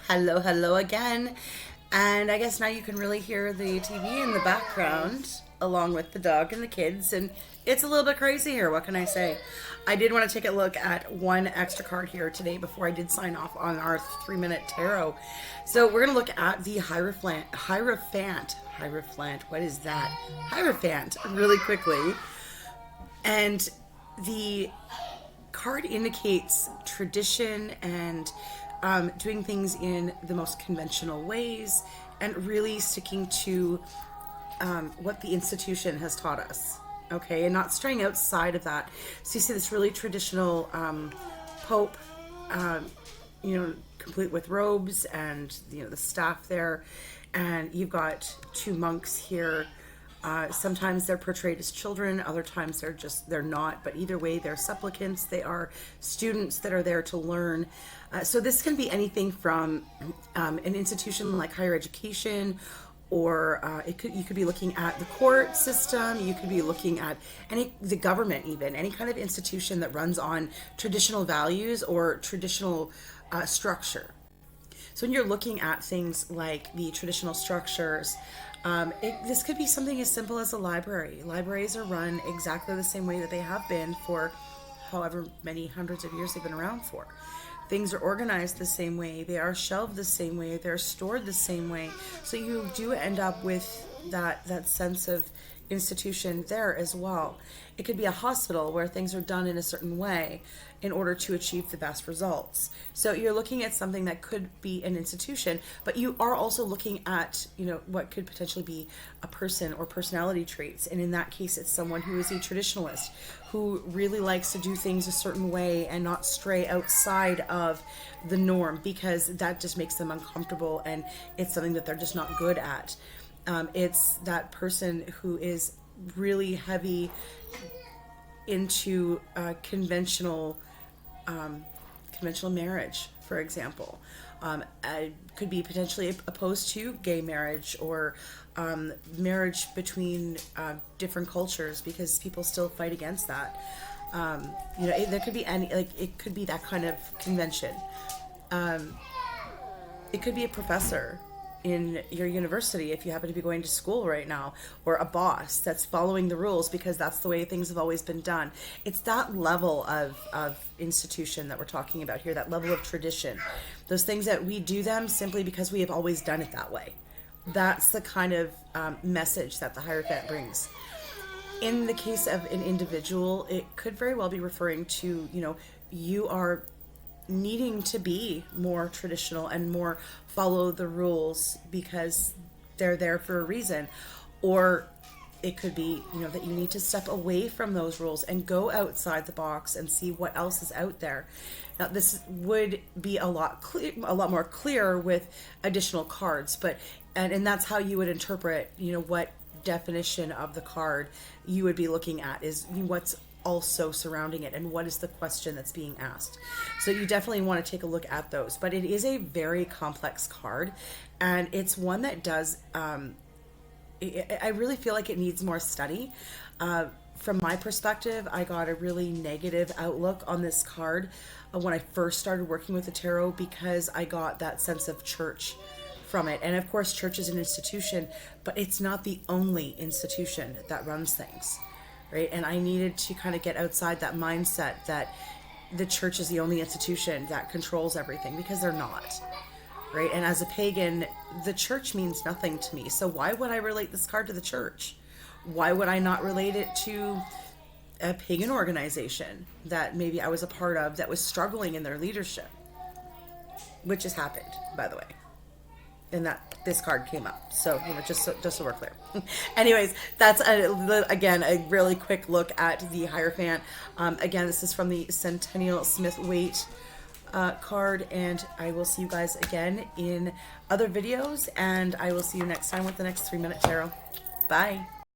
Hello, hello again. And I guess now you can really hear the TV in the background along with the dog and the kids. And it's a little bit crazy here. What can I say? I did want to take a look at one extra card here today before I did sign off on our 3-minute tarot. So we're going to look at the Hierophant. What is that? Hierophant, really quickly. And the card indicates tradition and doing things in the most conventional ways and really sticking to what the institution has taught us, okay, and not straying outside of that. So you see this really traditional Pope, complete with robes and the staff there, and you've got two monks here. Sometimes they're portrayed as children, other times they're not, but either way they're supplicants. They are students that are there to learn. So this can be anything from an institution like higher education, or you could be looking at the court system. You could be looking at the government, even any kind of institution that runs on traditional values or traditional structure. So when you're looking at things like the traditional structures, this could be something as simple as a library. Libraries are run exactly the same way that they have been for however many hundreds of years they've been around for. Things are organized the same way. They are shelved the same way. They're stored the same way. So you do end up with that sense of institution there as well. It could be a hospital where things are done in a certain way in order to achieve the best results. So you're looking at something that could be an institution, but you are also looking at, what could potentially be a person or personality traits. And in that case, it's someone who is a traditionalist, who really likes to do things a certain way and not stray outside of the norm, because that just makes them uncomfortable and it's something that they're just not good at. It's that person who is really heavy into conventional marriage, for example. Could be potentially opposed to gay marriage or marriage between different cultures, because people still fight against that. There could be it could be that kind of convention. It could be a professor in your university, if you happen to be going to school right now, or a boss that's following the rules because that's the way things have always been done. It's that level of institution that we're talking about here, that level of tradition. Those things that we do them simply because we have always done it that way. That's the kind of message that the Hierophant brings. In the case of an individual, it could very well be referring to, you are needing to be more traditional and more follow the rules because they're there for a reason. Or it could be, that you need to step away from those rules and go outside the box and see what else is out there. Now, this would be a lot more clear with additional cards, but and that's how you would interpret, what definition of the card you would be looking at is what's also surrounding it and what is the question that's being asked. So you definitely want to take a look at those, but it is a very complex card, and it's one that does I really feel like it needs more study. From my perspective, I got a really negative outlook on this card when I first started working with the tarot, because I got that sense of church from it. And of course, church is an institution, but it's not the only institution that runs things. Right? And I needed to kind of get outside that mindset that the church is the only institution that controls everything, because they're not. Right? And as a pagan, the church means nothing to me. So why would I relate this card to the church? Why would I not relate it to a pagan organization that maybe I was a part of that was struggling in their leadership? Which has happened, by the way. And that this card came up, so just so we're clear. Anyways, that's again a really quick look at the Hierophant. Again, this is from the Centennial Smith Waite card, and I will see you guys again in other videos, and I will see you next time with the next 3-minute tarot. Bye.